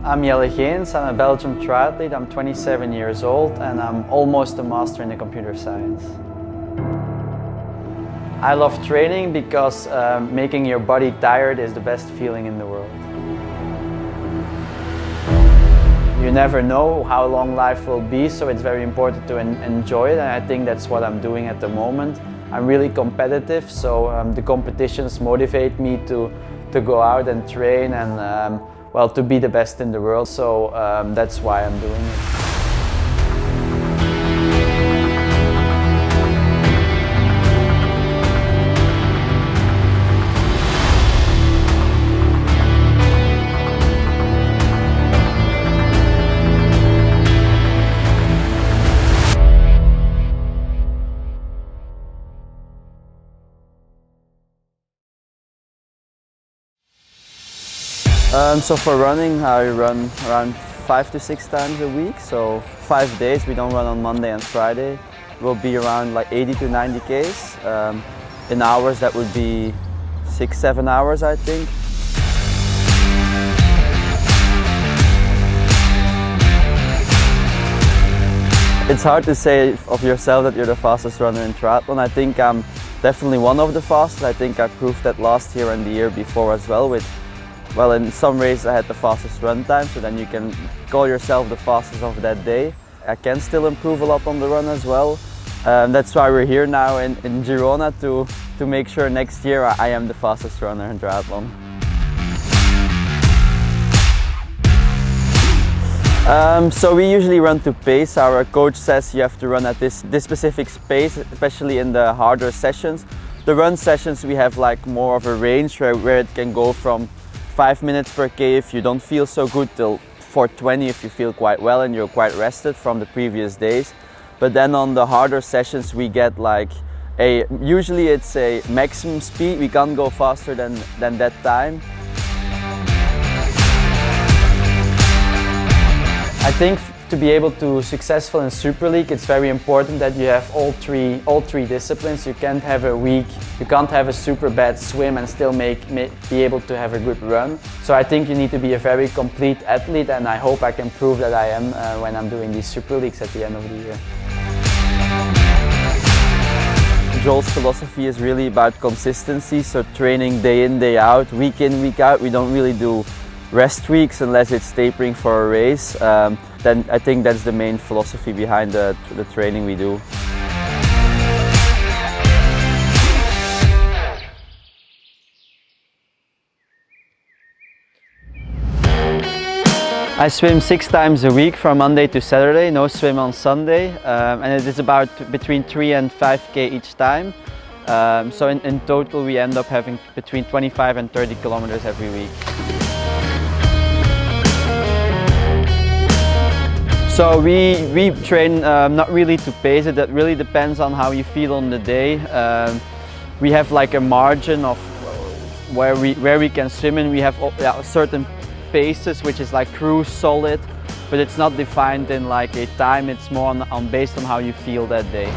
I'm Jelle Geens, I'm a Belgium triathlete, I'm 27 years old and I'm almost a master in the computer science. I love training because making your body tired is the best feeling in the world. You never know how long life will be, so it's very important to enjoy it, and I think that's what I'm doing at the moment. I'm really competitive, so the competitions motivate me to go out and train and well, to be the best in the world, so that's why I'm doing it. So for running, I run around 5 to 6 times a week, so 5 days. We don't run on Monday and Friday. We'll be around like 80 to 90 Ks. In hours, that would be 6-7 hours, I think. It's hard to say of yourself that you're the fastest runner in triathlon. I think I'm definitely one of the fastest. I think I proved that last year and the year before as well. Well, in some races I had the fastest run time, so then you can call yourself the fastest of that day. I can still improve a lot on the run as well. That's why we're here now in Girona to make sure next year I am the fastest runner in triathlon. So we usually run to pace. Our coach says you have to run at this specific pace, especially in the harder sessions. The run sessions we have like more of a range where it can go from 5 minutes per K if you don't feel so good till 4:20 if you feel quite well and you're quite rested from the previous days. But then on the harder sessions we get like usually it's a maximum speed. We can't go faster than that time. I think to be able to be successful in Super League, it's very important that you have all three disciplines. You can't have a super bad swim and still be able to have a good run. So I think you need to be a very complete athlete, and I hope I can prove that I am when I'm doing these Super Leagues at the end of the year. Joel's philosophy is really about consistency, so training day in, day out, week in, week out. We don't really do rest weeks unless it's tapering for a race. Then I think that's the main philosophy behind the training we do. I swim 6 times a week from Monday to Saturday, no swim on Sunday, and it is about between 3 and 5K each time. So in total we end up having between 25 and 30 kilometers every week. So we train not really to pace it. That really depends on how you feel on the day. We have like a margin of where we can swim in. We have certain paces, which is like cruise, solid, but it's not defined in like a time. It's more based on how you feel that day.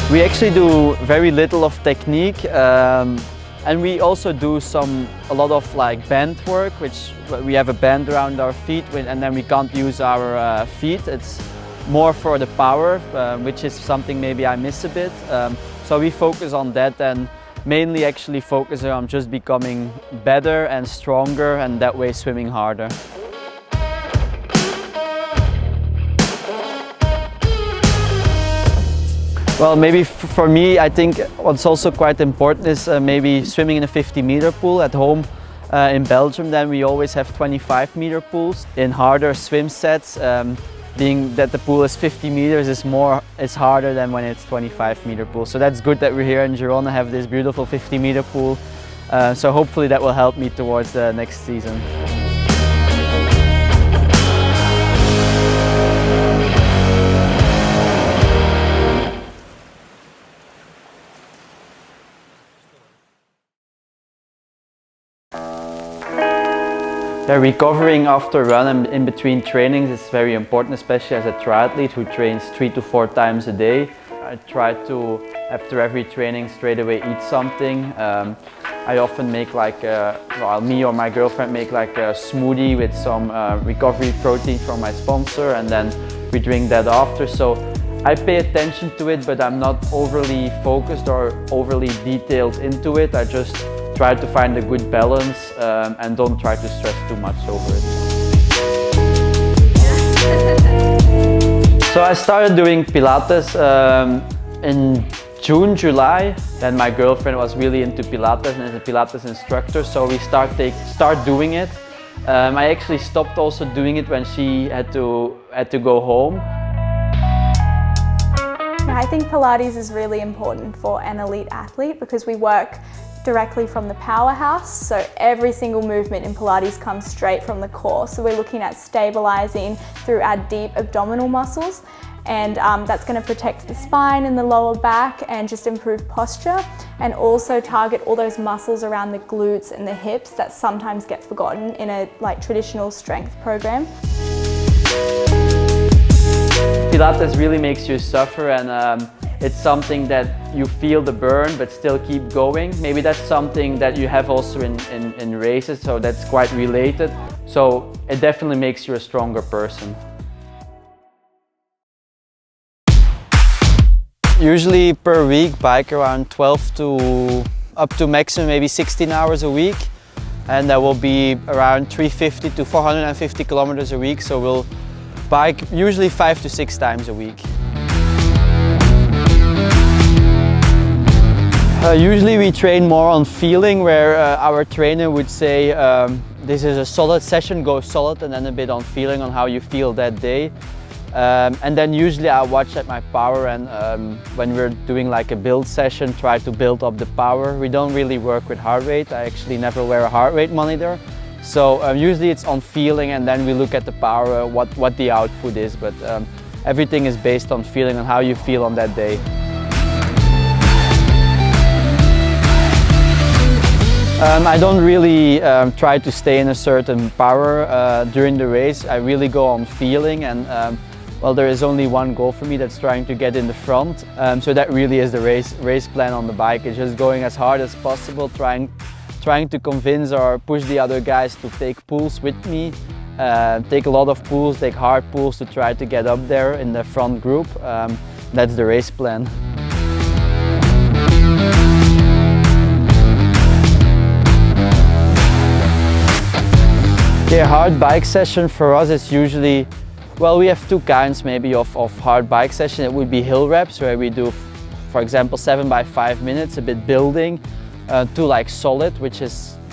We actually do very little of technique. And we also do a lot of like band work, which we have a band around our feet, and then we can't use our feet. It's more for the power, which is something maybe I miss a bit. So we focus on that and mainly actually focus on just becoming better and stronger, and that way swimming harder. Well, maybe for me, I think what's also quite important is maybe swimming in a 50-meter pool at home. In Belgium, then we always have 25-meter pools. In harder swim sets, being that the pool is 50 meters is harder than when it's 25-meter pool. So that's good that we're here in Girona, have this beautiful 50-meter pool. So hopefully that will help me towards the next season. Recovering after run and in between trainings is very important, especially as a triathlete who trains 3 to 4 times a day. I try to, after every training, straight away eat something. I often make like, me or my girlfriend make like a smoothie with some recovery protein from my sponsor, and then we drink that after. So I pay attention to it, but I'm not overly focused or overly detailed into it. I just try to find a good balance and don't try to stress too much over it. So I started doing Pilates in June, July. Then my girlfriend was really into Pilates and is a Pilates instructor, so we start doing it. I actually stopped also doing it when she had to go home. I think Pilates is really important for an elite athlete because we work directly from the powerhouse, so every single movement in Pilates comes straight from the core. So we're looking at stabilizing through our deep abdominal muscles, and that's going to protect the spine and the lower back and just improve posture, and also target all those muscles around the glutes and the hips that sometimes get forgotten in a traditional strength program. Pilates really makes you suffer, and it's something that you feel the burn but still keep going. Maybe that's something that you have also in races, so that's quite related. So it definitely makes you a stronger person. Usually per week bike around 12 to up to maximum maybe 16 hours a week, and that will be around 350 to 450 kilometers a week, so we'll bike usually 5 to 6 times a week. Usually we train more on feeling, where our trainer would say this is a solid session, go solid, and then a bit on feeling on how you feel that day. And then usually I watch at my power, and when we're doing like a build session, try to build up the power. We don't really work with heart rate. I actually never wear a heart rate monitor. So usually it's on feeling, and then we look at the power, what the output is, but everything is based on feeling and how you feel on that day. I don't really try to stay in a certain power during the race. I really go on feeling, and well, there is only one goal for me, that's trying to get in the front. So that really is the race plan on the bike. It's just going as hard as possible, trying to convince or push the other guys to take pulls with me. Take a lot of pulls, take hard pulls to try to get up there in the front group. That's the race plan. Okay, a hard bike session for us is usually, well, we have two kinds maybe of hard bike session. It would be hill reps, where we do, for example, 7 by 5 minutes, a bit building, to like solid, which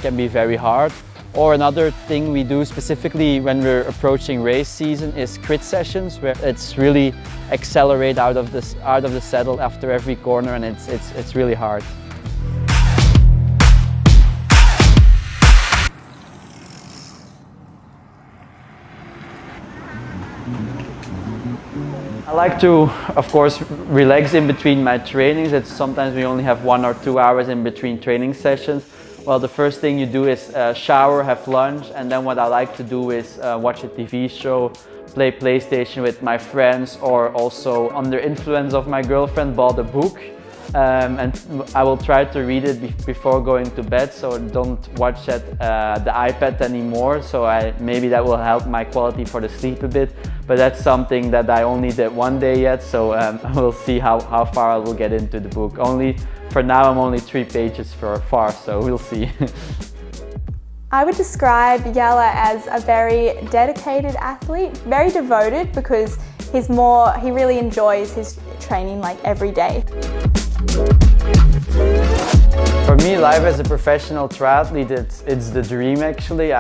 can be very hard. Or another thing we do specifically when we're approaching race season is crit sessions, where it's really accelerate out of the saddle after every corner, and it's really hard. I like to, of course, relax in between my trainings. Sometimes we only have 1 or 2 hours in between training sessions. Well, the first thing you do is shower, have lunch, and then what I like to do is watch a TV show, play PlayStation with my friends, or also under influence of my girlfriend bought a book. And I will try to read it before going to bed, so don't watch at the iPad anymore. So maybe that will help my quality for the sleep a bit, but that's something that I only did one day yet, so we'll see how far I will get into the book. For now I'm only 3 pages far, so we'll see. I would describe Jelle as a very dedicated athlete, very devoted, because he really enjoys his training like every day. For me, life as a professional triathlete, it's the dream actually.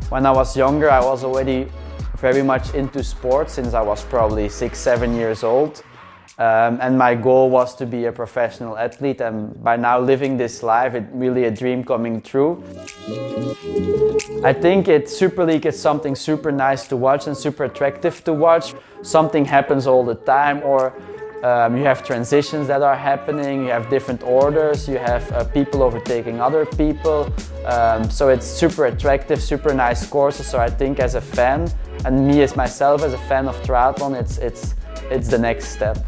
When I was younger, I was already very much into sports since I was probably 6-7 years old. And my goal was to be a professional athlete, and by now living this life, it's really a dream coming true. I think Super League is something super nice to watch and super attractive to watch. Something happens all the time, or you have transitions that are happening, you have different orders, you have people overtaking other people. So it's super attractive, super nice courses. So I think as a fan, and me as myself as a fan of triathlon, it's the next step.